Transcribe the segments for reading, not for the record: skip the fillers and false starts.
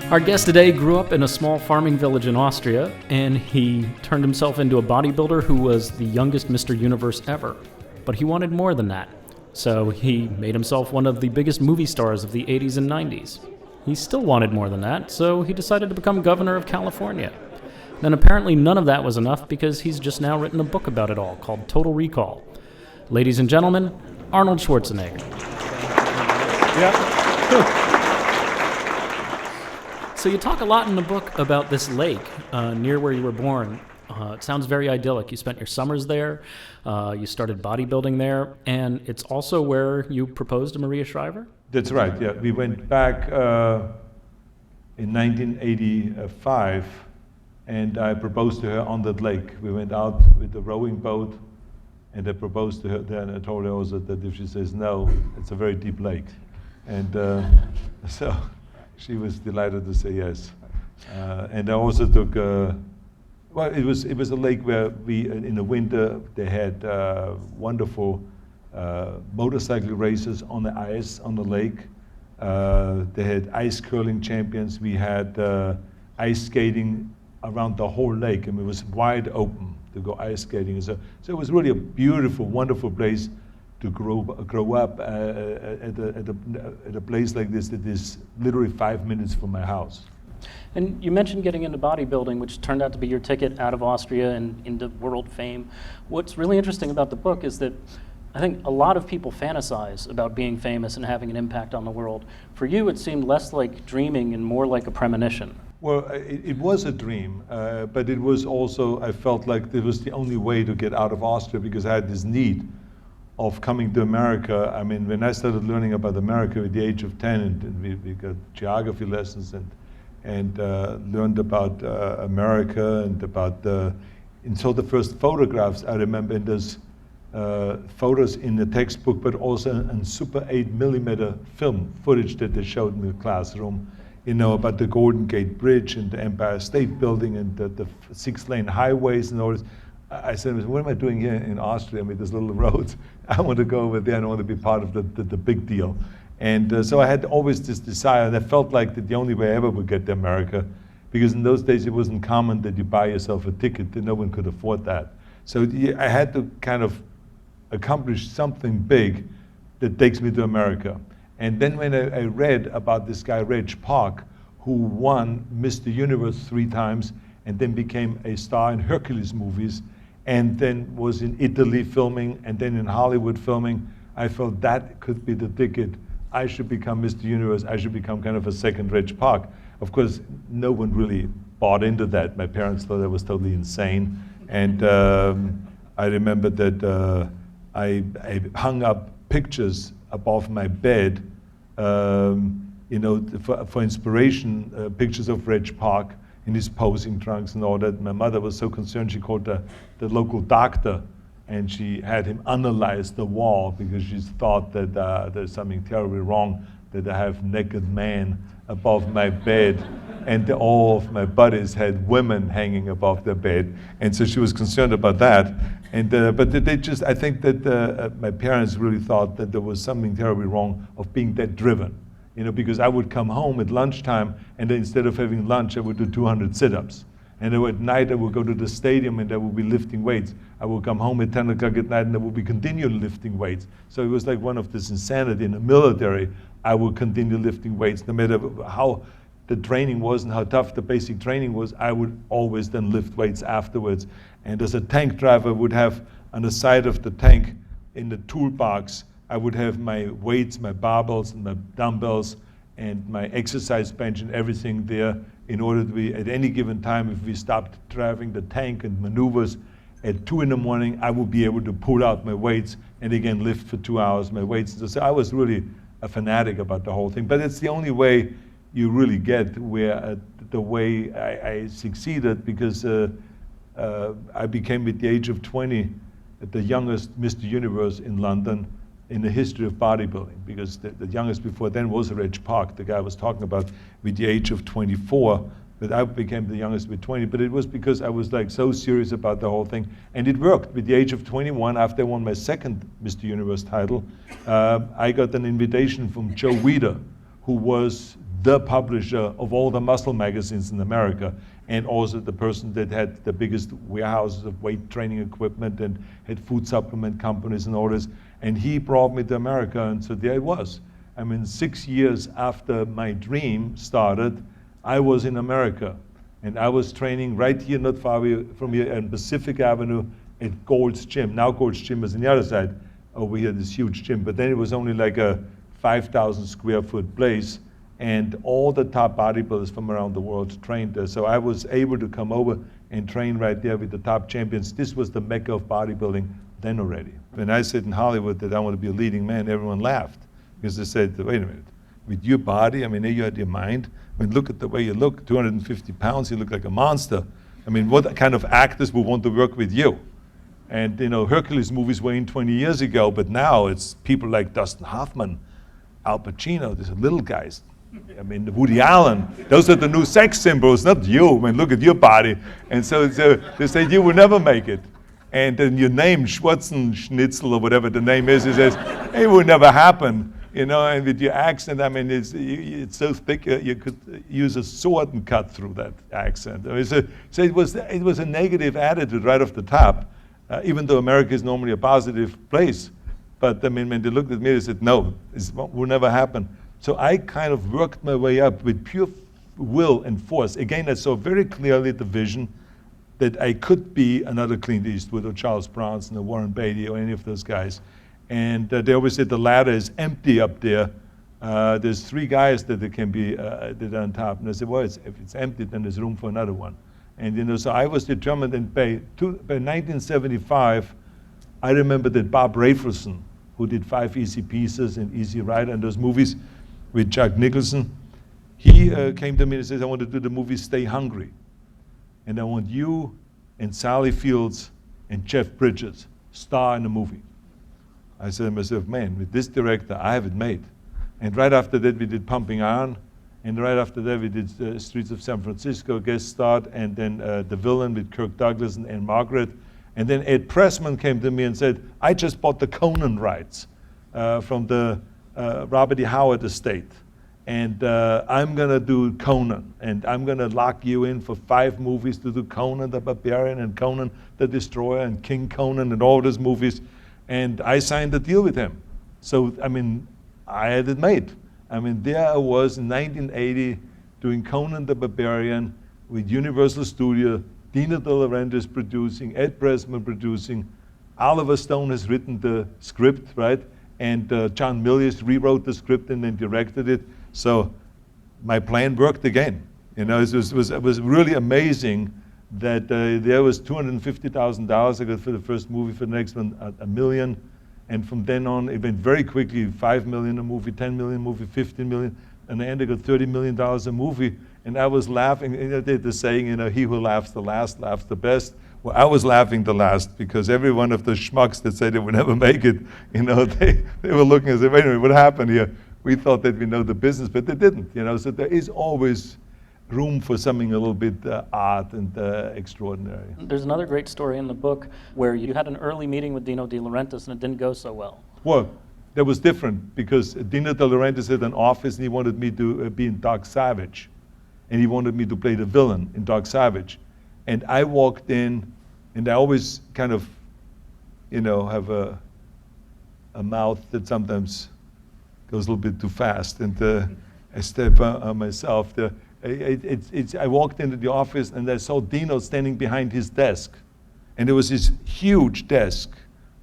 Our guest today grew up in a small farming village in Austria, and he turned himself into a bodybuilder who was the youngest Mr. Universe ever. But he wanted more than that, so he made himself one of the biggest movie stars of the 80s and 90s. He still wanted more than that, so he decided to become governor of California. Then apparently none of that was enough because he's just now written a book about it all called Total Recall. Ladies and gentlemen, Arnold Schwarzenegger. Yeah. So you talk a lot in the book about this lake near where you were born. It sounds very idyllic. You spent your summers there, you started bodybuilding there, and it's also where you proposed to Maria Shriver? That's right, yeah. We went back in 1985, and I proposed to her on that lake. We went out with a rowing boat, and I proposed to her there, and I told her also that if she says no, it's a very deep lake. And so she was delighted to say yes. And I also took, well, it was a lake where we, in the winter, they had wonderful motorcycle races on the ice on the lake. They had ice curling champions. We had ice skating around the whole lake. I mean, it was wide open to go ice skating. So it was really a beautiful, wonderful place to grow up at a place like this that is literally 5 minutes from my house. And you mentioned getting into bodybuilding, which turned out to be your ticket out of Austria and into world fame. What's really interesting about the book is that I think a lot of people fantasize about being famous and having an impact on the world. For you, it seemed less like dreaming and more like a premonition. Well, it was a dream, but it was also, I felt like it was the only way to get out of Austria because I had this need of coming to America. I mean, when I started learning about America at the age of 10, and we got geography lessons and learned about America and about and so the first photographs I remember, and there's photos in the textbook, but also in Super 8mm film footage that they showed in the classroom, you know, about the Golden Gate Bridge and the Empire State Building and the 6-lane highways and all this. I said, what am I doing here in Austria with this little road? I want to go over there and I want to be part of the big deal. And so I had always this desire, and I felt like that the only way I ever would get to America, because in those days it wasn't common that you buy yourself a ticket, that no one could afford that. So I had to kind of accomplish something big that takes me to America. And then when I read about this guy, Reg Park, who won Mr. Universe 3 times and then became a star in Hercules movies, and then was in Italy filming, and then in Hollywood filming, I felt that could be the ticket. I should become Mr. Universe. I should become kind of a second Reg Park. Of course, no one really bought into that. My parents thought I was totally insane. And I remember that I hung up pictures above my bed, you know, for inspiration, pictures of Reg Park in his posing trunks and all that. My mother was so concerned, she called the local doctor, and she had him analyze the wall because she thought that there's something terribly wrong, that I have naked men above my bed, and all of my buddies had women hanging above their bed, and so she was concerned about that. And but they just, I think that my parents really thought that there was something terribly wrong of being that driven. You know, because I would come home at lunchtime, and then instead of having lunch, I would do 200 sit-ups. And then at night, I would go to the stadium, and I would be lifting weights. I would come home at 10 o'clock at night, and I would be continuing lifting weights. So it was like one of this insanity. In the military, I would continue lifting weights. No matter how the training was and how tough the basic training was, I would always then lift weights afterwards. And as a tank driver, I would have on the side of the tank in the toolbox, I would have my weights, my barbells, and my dumbbells, and my exercise bench and everything there in order to be, at any given time, if we stopped driving the tank and maneuvers at 2 in the morning, I would be able to pull out my weights and again lift for 2 hours my weights. So I was really a fanatic about the whole thing. But it's the only way you really get where the way I succeeded, because I became, at the age of 20, the youngest Mr. Universe in London in the history of bodybuilding, because the youngest before then was Reg Park, the guy I was talking about, with the age of 24, but I became the youngest with 20, but it was because I was like so serious about the whole thing, and it worked. With the age of 21, after I won my second Mr. Universe title, I got an invitation from Joe Weider, who was the publisher of all the muscle magazines in America, and also the person that had the biggest warehouses of weight training equipment and had food supplement companies and all this. And he brought me to America, and so there I was. I mean, 6 years after my dream started, I was in America. And I was training right here, not far away from here, on Pacific Avenue at Gold's Gym. Now Gold's Gym is on the other side. Over here, this huge gym. But then it was only like a 5,000 square foot place. And all the top bodybuilders from around the world trained there. So I was able to come over and train right there with the top champions. This was the mecca of bodybuilding then already. When I said in Hollywood that I want to be a leading man, everyone laughed. Because they said, wait a minute, with your body, I mean, you had your mind. I mean, look at the way you look, 250 pounds, you look like a monster. I mean, what kind of actors would want to work with you? And, you know, Hercules movies were in 20 years ago, but now it's people like Dustin Hoffman, Al Pacino, these are little guys. I mean, Woody Allen, those are the new sex symbols, not you. I mean, look at your body. And so they say, you will never make it. And then your name, Schwarzenschnitzel or whatever the name is, it says, it will never happen. You know, and with your accent, I mean, it's so thick you could use a sword and cut through that accent. I mean, so it was a negative attitude right off the top, even though America is normally a positive place. But I mean, when they looked at me, they said, no, it will never happen. So I kind of worked my way up with pure will and force. Again, I saw very clearly the vision that I could be another Clint Eastwood or Charles Bronson or Warren Beatty or any of those guys. And they always said the ladder is empty up there. There's 3 guys that they can be that are on top. And I said, well, if it's empty, then there's room for another one. And you know, so I was determined. And by 1975, I remember that Bob Rafelson, who did 5 Easy Pieces and Easy Rider and those movies with Jack Nicholson, he came to me and says, I want to do the movie Stay Hungry. And I want you and Sally Fields and Jeff Bridges star in the movie. I said to myself, man, with this director, I have it made. And right after that, we did Pumping Iron. And right after that, we did Streets of San Francisco, guest starred. And then The Villain with Kirk Douglas and Margaret. And then Ed Pressman came to me and said, I just bought the Conan rights from the Robert E. Howard estate. And I'm going to do Conan. And I'm going to lock you in for 5 movies to do Conan the Barbarian and Conan the Destroyer and King Conan and all those movies. And I signed a deal with him. So, I mean, I had it made. I mean, there I was in 1980 doing Conan the Barbarian with Universal Studios, Dino De Laurentiis producing, Ed Pressman producing, Oliver Stone has written the script, right? And John Milius rewrote the script and then directed it. So my plan worked again. You know, it was really amazing that there was $250,000 I got for the first movie, for the next one, $1 million. And from then on, it went very quickly, $5 million a movie, $10 million a movie, $15 million. And I ended up $30 million a movie. And I was laughing, you know, the saying, you know, he who laughs the last laughs the best. Well, I was laughing the last because every one of the schmucks that said they would never make it, you know, they were looking and said, wait a minute, what happened here? We thought that we know the business, but they didn't, you know. So there is always room for something a little bit odd and extraordinary. There's another great story in the book where you had an early meeting with Dino De Laurentiis and it didn't go so well. Well, that was different because Dino De Laurentiis had an office and he wanted me to be in Dark Savage. And he wanted me to play the villain in Dark Savage. And I walked in, and I always kind of, you know, have a mouth that sometimes goes a little bit too fast. And I step on myself there. I walked into the office and I saw Dino standing behind his desk. And there was this huge desk,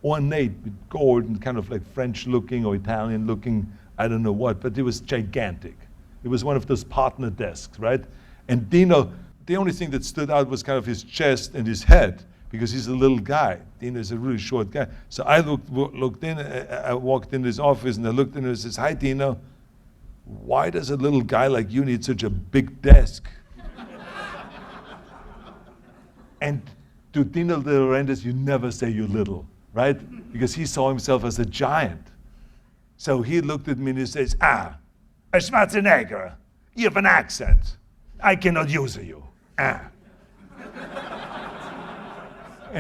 ornate with gold and kind of like French looking or Italian looking, I don't know what, but it was gigantic. It was one of those partner desks, right? And Dino, the only thing that stood out was kind of his chest and his head, because he's a little guy. Dino is a really short guy. So I looked in, I walked in his office and I looked in and I says, hi Dino, why does a little guy like you need such a big desk? And to Dino De Laurentiis, you never say you're little, right? Because he saw himself as a giant. So he looked at me and he says, Schwarzenegger, you have an accent. I cannot use you. And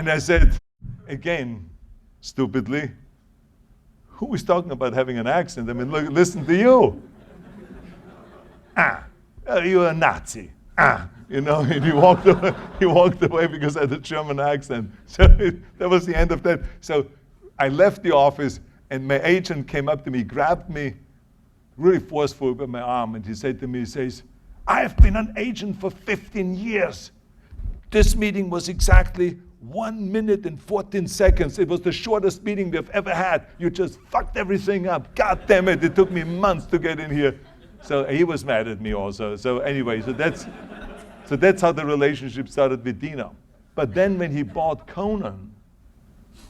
I said, again, stupidly, who is talking about having an accent? I mean, look, listen to you. You're a Nazi. You know, and he walked away because I had a German accent. So that was the end of that. So I left the office, and my agent came up to me, grabbed me really forcefully by my arm, and he said to me, he says, I've been an agent for 15 years. This meeting was exactly 1 minute and 14 seconds. It was the shortest meeting we've ever had. You just fucked everything up. God damn it, it took me months to get in here. So he was mad at me also. So anyway, so that's how the relationship started with Dino. But then when he bought Conan,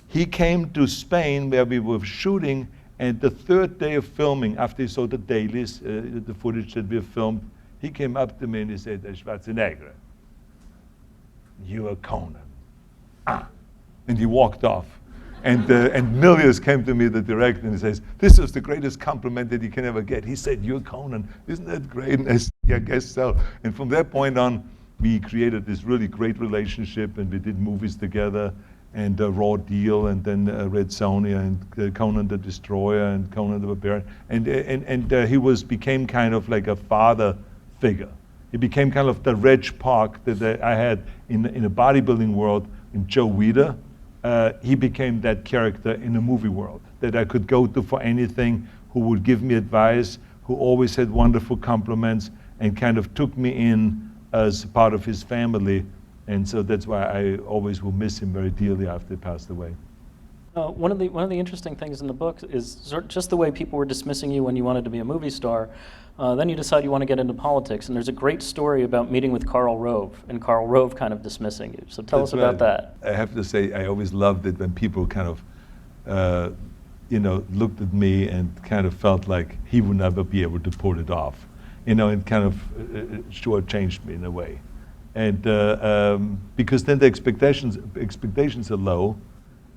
he came to Spain where we were shooting, and the third day of filming, after he saw the dailies, the footage that we filmed, he came up to me and he said, Schwarzenegger, you are Conan. And he walked off. And Milius came to me, the director, and he says, this is the greatest compliment that you can ever get. He said, you're Conan. Isn't that great? And I said, yeah, I guess so. And from that point on, we created this really great relationship, and we did movies together, and Raw Deal, and then Red Sonja, and Conan the Destroyer, and Conan the Barbarian. And he became kind of like a father figure. He became kind of the Reg Park that I had in a bodybuilding world in Joe Weider. He became that character in the movie world that I could go to for anything, who would give me advice, who always had wonderful compliments, and kind of took me in as part of his family. And so that's why I always will miss him very dearly after he passed away. One of the interesting things in the book is just the way people were dismissing you when you wanted to be a movie star. Then you decide you want to get into politics, and there's a great story about meeting with Karl Rove, and Karl Rove kind of dismissing you. So tell us about that. I have to say, I always loved it when people kind of, looked at me and kind of felt like he would never be able to pull it off. And kind of shortchanged me in a way. And because then the expectations are low,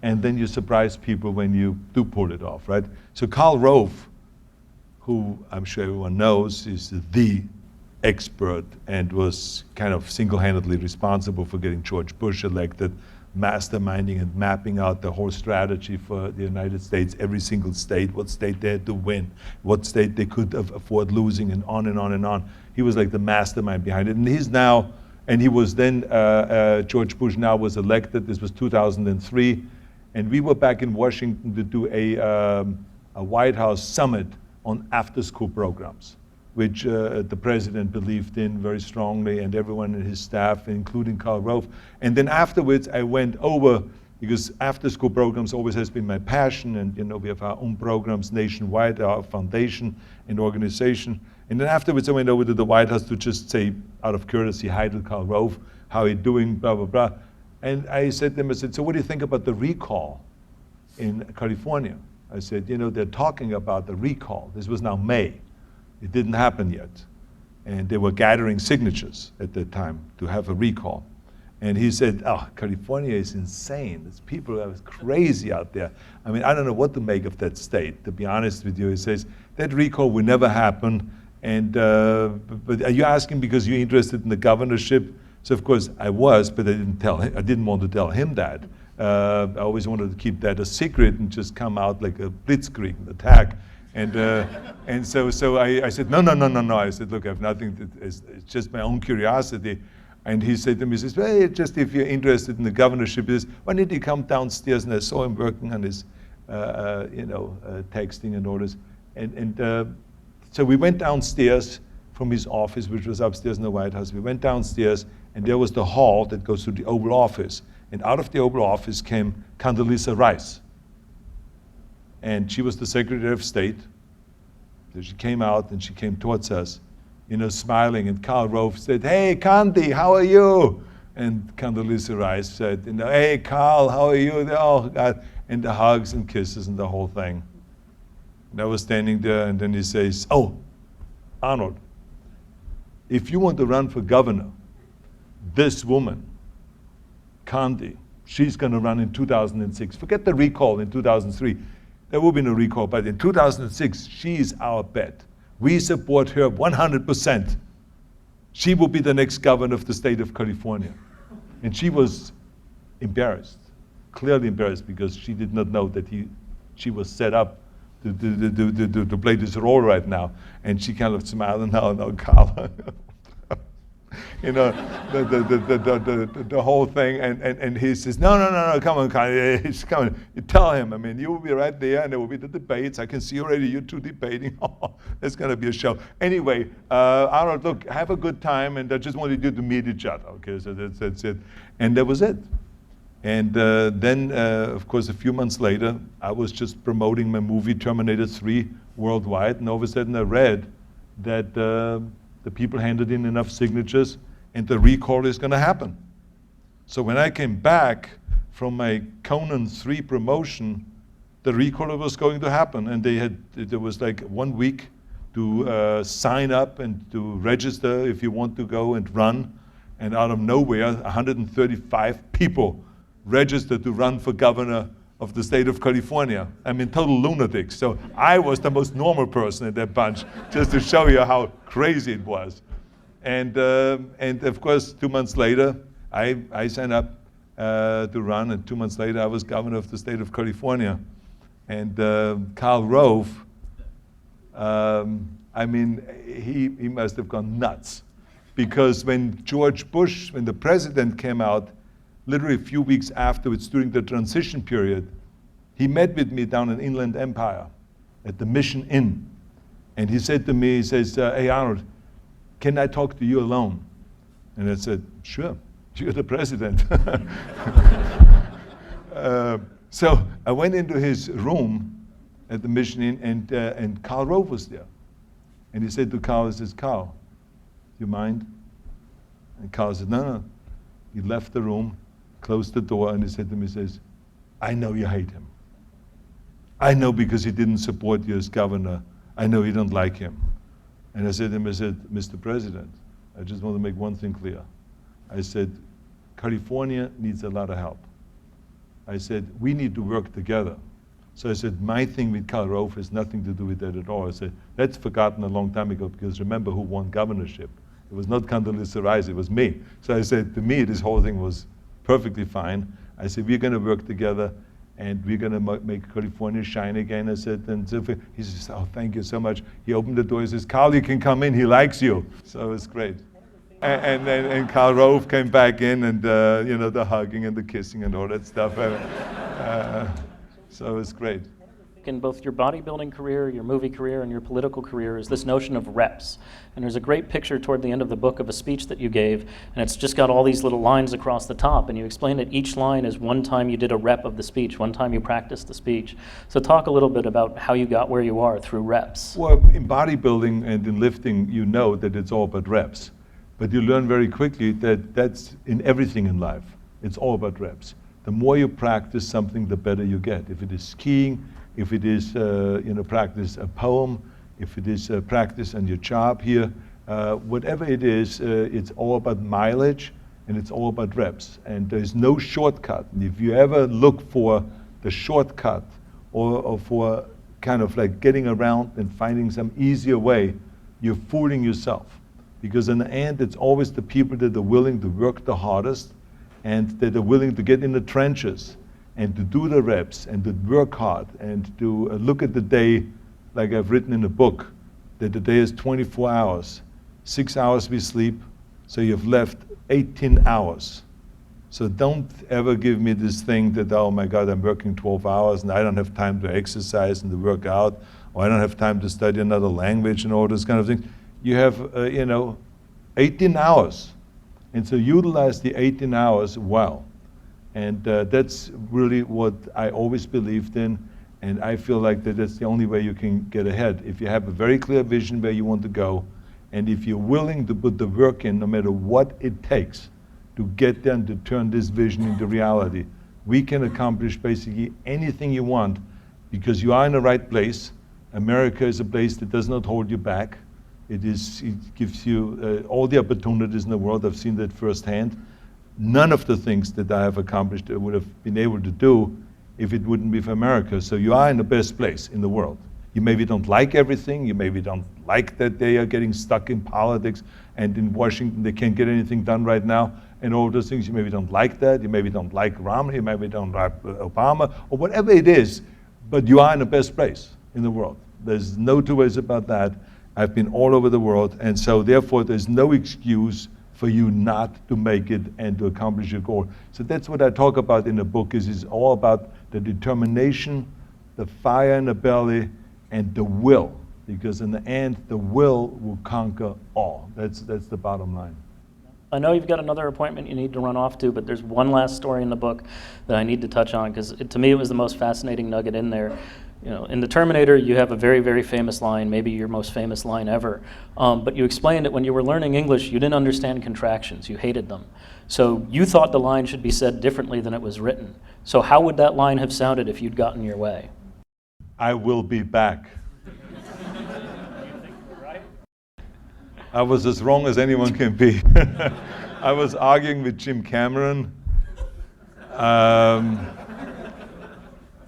and then you surprise people when you do pull it off, right? So Karl Rove, who I'm sure everyone knows is the expert and was kind of single-handedly responsible for getting George Bush elected, masterminding and mapping out the whole strategy for the United States, every single state, what state they had to win, what state they could afford losing, and on and on and on. He was like the mastermind behind it. And he was then, George Bush now was elected, this was 2003, and we were back in Washington to do a White House summit on after-school programs, which the president believed in very strongly, and everyone in his staff, including Karl Rove. And then afterwards, I went over, because after-school programs always has been my passion, and we have our own programs nationwide, our foundation and organization. And then afterwards, I went over to the White House to just say, out of courtesy, hi to Karl Rove, how are you doing, blah, blah, blah. And I said to him, so what do you think about the recall in California? I said, they're talking about the recall. This was now May. It didn't happen yet. And they were gathering signatures at that time to have a recall. And he said, California is insane. These people are crazy out there. I mean, I don't know what to make of that state, to be honest with you. He says, that recall will never happen. And but are you asking because you're interested in the governorship? So of course I was, but I didn't want to tell him that. I always wanted to keep that a secret and just come out like a blitzkrieg attack. And so I said, no. I said, look, I have nothing, it's just my own curiosity. And he said to me, he says, well, just if you're interested in the governorship, he says, why didn't you come downstairs? And I saw him working on his, texting and all this. So we went downstairs from his office, which was upstairs in the White House. We went downstairs, and there was the hall that goes to the Oval Office. And out of the Oval Office came Condoleezza Rice. And she was the Secretary of State. So she came out, and she came towards us, smiling. And Karl Rove said, hey, Condi, how are you? And Condoleezza Rice said, hey, Karl, how are you? They all got, and the hugs and kisses and the whole thing. And I was standing there, and then he says, oh, Arnold, if you want to run for governor, this woman, Condi, she's going to run in 2006. Forget the recall in 2003. There will be no recall, but in 2006, she's our bet. We support her 100%. She will be the next governor of the state of California. And she was embarrassed, clearly embarrassed, because she did not know that she was set up to play this role right now. And she kind of smiled, and no, Carl. You know, the whole thing, and he says, no, come on, Carl, he's coming. You tell him, I mean, you will be right there, and there will be the debates. I can see already you two debating. Oh, it's going to be a show. Anyway, Arnold, look, have a good time, and I just wanted you to meet each other. Okay, so that's it. And that was it. And then, of course, a few months later, I was just promoting my movie Terminator 3 worldwide, and all of a sudden I read that the people handed in enough signatures and the recall is going to happen. So when I came back from my Conan 3 promotion, the recall was going to happen, and there was like 1 week to sign up and to register if you want to go and run. And out of nowhere, 135 people registered to run for governor of the state of California. I mean, total lunatics. So I was the most normal person in that bunch, just to show you how crazy it was. And of course, 2 months later, I signed up to run, and 2 months later, I was governor of the state of California. And Karl Rove, I mean, he must have gone nuts. Because when George Bush, when the president came out, literally a few weeks afterwards, during the transition period, he met with me down in Inland Empire at the Mission Inn. And he said to me, he says, hey Arnold, can I talk to you alone? And I said, sure, you're the president. So I went into his room at the Mission Inn, and Karl Rove was there. And he said to Karl, he says, Karl, do you mind? And Karl said, no. He left the room, closed the door, and he said to me, he says, I know you hate him. I know because he didn't support you as governor. I know you don't like him. And I said to him, I said, Mr. President, I just want to make one thing clear. I said, California needs a lot of help. I said, we need to work together. So I said, my thing with Karl Rove has nothing to do with that at all. I said, that's forgotten a long time ago, because remember who won governorship. It was not Condoleezza Rice, it was me. So I said, to me, this whole thing was perfectly fine. I said, we're going to work together, and we're going to make California shine again. I said, and so he says, oh, thank you so much. He opened the door, he says, Karl, you can come in, he likes you. So it was great. And Karl Rove came back in, and you know, the hugging and the kissing and all that stuff. So it was great. In both your bodybuilding career, your movie career, and your political career is this notion of reps. And there's a great picture toward the end of the book of a speech that you gave, and it's just got all these little lines across the top, and you explain that each line is one time you did a rep of the speech, one time you practiced the speech. So talk a little bit about how you got where you are through reps. Well, in bodybuilding and in lifting, you know that it's all about reps. But you learn very quickly that that's in everything in life. It's all about reps. The more you practice something, the better you get. If it is skiing, if it is practice a poem, if it is practice on your job here, whatever it is, it's all about mileage, and it's all about reps. And there's no shortcut. And if you ever look for the shortcut or for kind of like getting around and finding some easier way, you're fooling yourself. Because in the end, it's always the people that are willing to work the hardest and that are willing to get in the trenches and to do the reps, and to work hard, and to look at the day, like I've written in the book, that the day is 24 hours. 6 hours we sleep, so you've left 18 hours. So don't ever give me this thing that, oh my God, I'm working 12 hours and I don't have time to exercise and to work out, or I don't have time to study another language and all this kind of thing. You have, 18 hours. And so utilize the 18 hours well. And that's really what I always believed in, and I feel like that's the only way you can get ahead. If you have a very clear vision where you want to go, and if you're willing to put the work in, no matter what it takes, to get there and to turn this vision into reality, we can accomplish basically anything you want, because you are in the right place. America is a place that does not hold you back. It gives you all the opportunities in the world. I've seen that firsthand. None of the things that I have accomplished I would have been able to do if it wouldn't be for America. So you are in the best place in the world. You maybe don't like everything. You maybe don't like that they are getting stuck in politics, and in Washington they can't get anything done right now, and all those things. You maybe don't like that. You maybe don't like Romney. You maybe don't like Obama, or whatever it is, but you are in the best place. in the world. There's no two ways about that. I've been all over the world, and so therefore there's no excuse for you not to make it and to accomplish your goal. So that's what I talk about in the book, is it's all about the determination, the fire in the belly, and the will. Because in the end, the will conquer all. That's the bottom line. I know you've got another appointment you need to run off to, but there's one last story in the book that I need to touch on, because to me it was the most fascinating nugget in there. You know, in The Terminator, you have a very, very famous line, maybe your most famous line ever. But you explained that when you were learning English, you didn't understand contractions. You hated them. So you thought the line should be said differently than it was written. So how would that line have sounded if you'd gotten your way? I will be back. I was as wrong as anyone can be. I was arguing with Jim Cameron.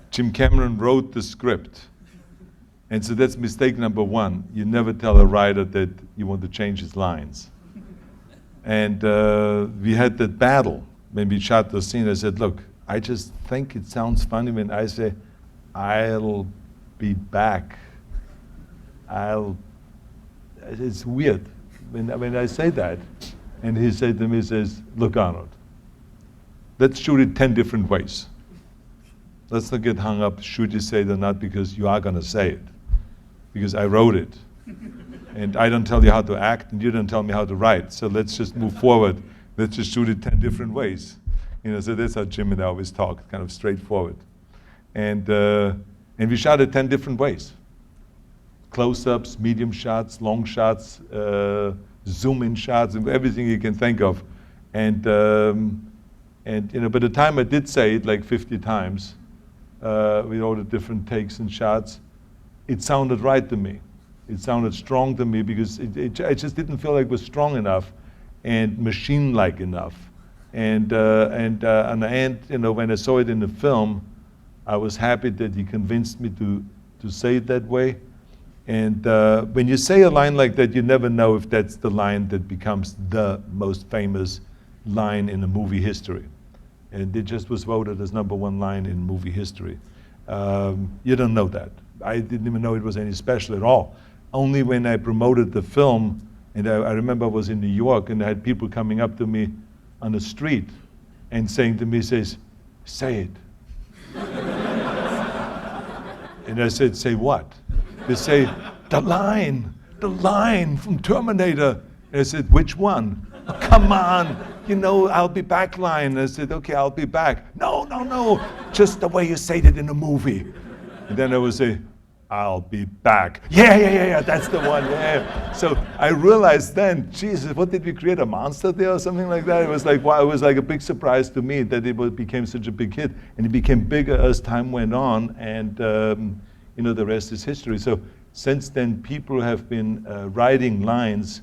Jim Cameron wrote the script. And so that's mistake number one. You never tell a writer that you want to change his lines. And we had that battle. When we shot the scene, I said, look, I just think it sounds funny when I say, I'll be back. It's weird when I say that. And he said to me, he says, look, Arnold, let's shoot it 10 different ways. Let's not get hung up, should you say it or not, because you are going to say it. Because I wrote it. And I don't tell you how to act, and you don't tell me how to write. So let's just move forward. Let's just shoot it 10 different ways. You know, so that's how Jim and I always talk, kind of straightforward. And we shot it 10 different ways. Close-ups, medium shots, long shots, zoom-in shots, and everything you can think of. And you know, by the time I did say it like 50 times, with all the different takes and shots, it sounded right to me. It sounded strong to me, because I just didn't feel like it was strong enough and machine-like enough. And on the end, you know, when I saw it in the film, I was happy that he convinced me to say it that way. And when you say a line like that, you never know if that's the line that becomes the most famous line in the movie history. And it just was voted as #1 line in movie history. You don't know that. I didn't even know it was any special at all. Only when I promoted the film, and I remember I was in New York, and I had people coming up to me on the street and saying to me, says, say it. And I said, say what? They say, the line from Terminator. And I said, which one? Oh, come on, you know, I'll be back line. I said, okay, I'll be back. No, just the way you said it in the movie. And then I would say, I'll be back. Yeah, that's the one, yeah. So I realized then, Jesus, what did we create, a monster there or something like that? It was like, wow, it was like a big surprise to me that it became such a big hit. And it became bigger as time went on, and you know, the rest is history. So since then, people have been writing lines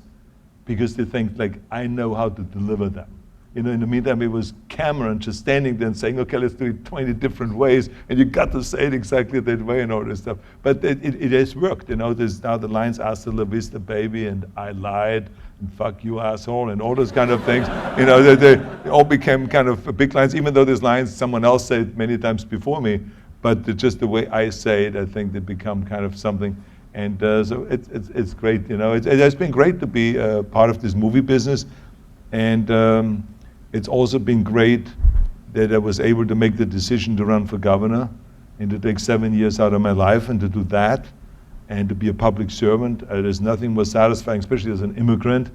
because they think, like, I know how to deliver them. You know, in the meantime, it was Cameron just standing there and saying, okay, let's do it 20 different ways, and you got to say it exactly that way and all this stuff. But it has worked, you know. There's now the lines, hasta la vista, baby, and I lied, and fuck you, asshole, and all those kind of things. You know, they all became kind of big lines, even though there's lines someone else said many times before me. But just the way I say it, I think they become kind of something. And so it's great, you know. It has been great to be part of this movie business. And it's also been great that I was able to make the decision to run for governor and to take 7 years out of my life and to do that and to be a public servant. There's nothing more satisfying, especially as an immigrant,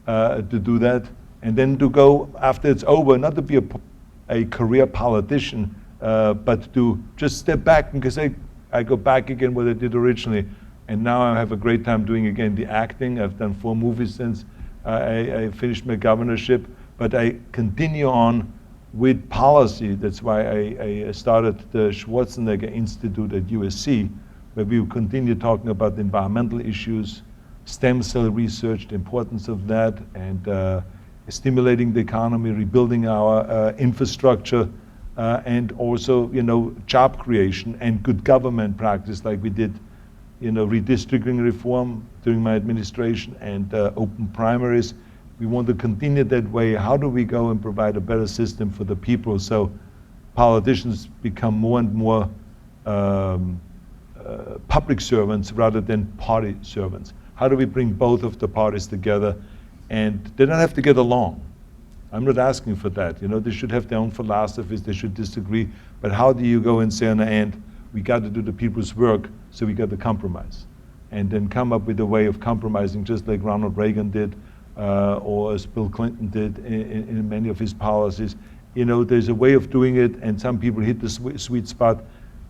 to do that. And then to go, after it's over, not to be a career politician, but to just step back, because I go back again what I did originally. And now I have a great time doing again the acting. I've done 4 movies since I finished my governorship. But I continue on with policy. That's why I started the Schwarzenegger Institute at USC, where we will continue talking about the environmental issues, stem cell research, the importance of that, and stimulating the economy, rebuilding our infrastructure, and also, you know, job creation and good government practice, like we did, you know, redistricting reform during my administration and open primaries. We want to continue that way. How do we go and provide a better system for the people so politicians become more and more public servants rather than party servants? How do we bring both of the parties together? And they don't have to get along. I'm not asking for that. They should have their own philosophies, they should disagree. But how do you go and say on the end, we got to do the people's work, so we got to compromise? And then come up with a way of compromising, just like Ronald Reagan did, or as Bill Clinton did in many of his policies. There's a way of doing it, and some people hit the sweet spot.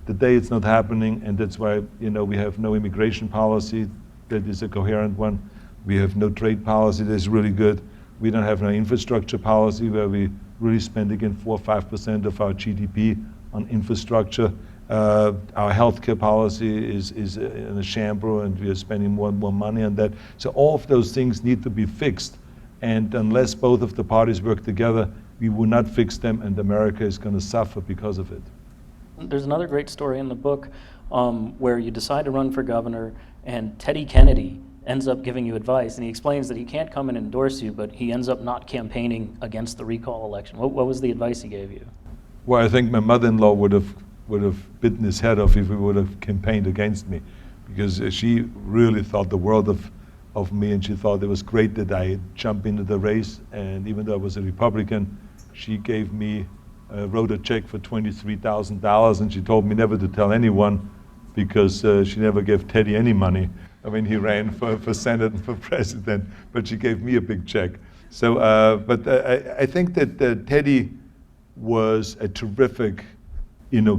Today it's not happening, and that's why we have no immigration policy that is a coherent one. We have no trade policy that's really good. We don't have no infrastructure policy where we really spend again 4 or 5% of our GDP on infrastructure. Our healthcare policy is in a shambles, and we are spending more and more money on that. So all of those things need to be fixed, and unless both of the parties work together, we will not fix them, and America is going to suffer because of it. There's another great story in the book where you decide to run for governor, and Teddy Kennedy ends up giving you advice, and he explains that he can't come and endorse you, but he ends up not campaigning against the recall election. What was the advice he gave you? Well, I think my mother-in-law would have bitten his head off if he would have campaigned against me, because she really thought the world of me, and she thought it was great that I jumped into the race. And even though I was a Republican, she gave me, wrote a check for $23,000, and she told me never to tell anyone, because she never gave Teddy any money. I mean, he ran for Senate and for president, but she gave me a big check. So, but I think that Teddy was a terrific,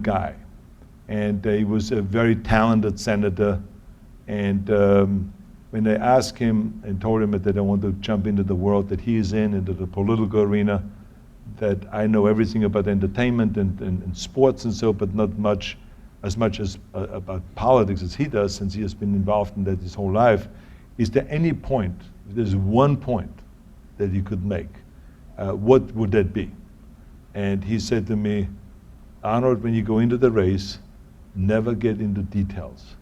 guy, and he was a very talented senator. And when I asked him and told him that I want to jump into the world that he is in, into the political arena, that I know everything about entertainment and sports and so, but not as much about politics as he does, since he has been involved in that his whole life. Is there any point, if there's one point that you could make, what would that be? And he said to me, Arnold, when you go into the race, never get into details.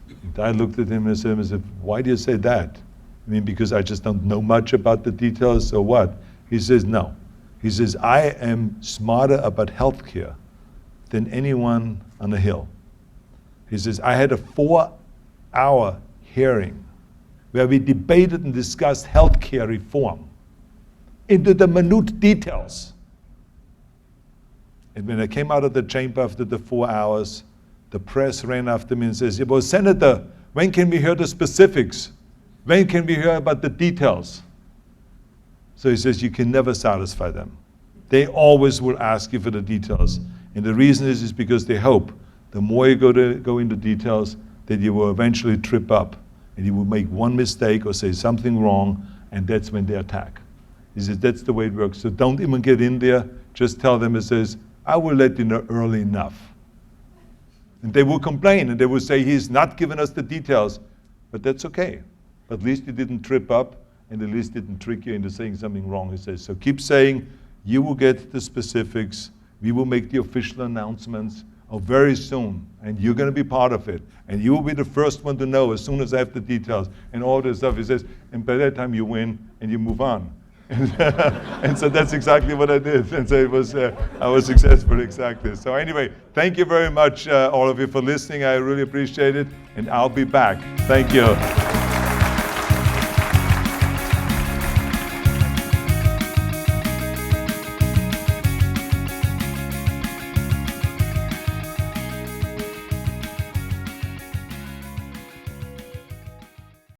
And I looked at him and said, why do you say that? I mean, because I just don't know much about the details, so what? He says, no. He says, I am smarter about healthcare than anyone on the Hill. He says, I had a 4-hour hearing where we debated and discussed healthcare reform into the minute details. And when I came out of the chamber after the 4 hours, the press ran after me and says, yeah, well, Senator, when can we hear the specifics? When can we hear about the details? So he says, you can never satisfy them. They always will ask you for the details. And the reason is because they hope the more you go into details, that you will eventually trip up and you will make one mistake or say something wrong, and that's when they attack. He says, that's the way it works. So don't even get in there. Just tell them, it says, I will let you know early enough. And they will complain, and they will say, he's not giving us the details. But that's okay. At least you didn't trip up, and at least didn't trick you into saying something wrong. He says, so keep saying, you will get the specifics. We will make the official announcements very soon, and you're going to be part of it. And you will be the first one to know as soon as I have the details and all this stuff. He says, and by that time you win and you move on. And so that's exactly what I did. And so it was, I was successful exactly. So anyway, thank you very much, all of you, for listening. I really appreciate it, and I'll be back. Thank you.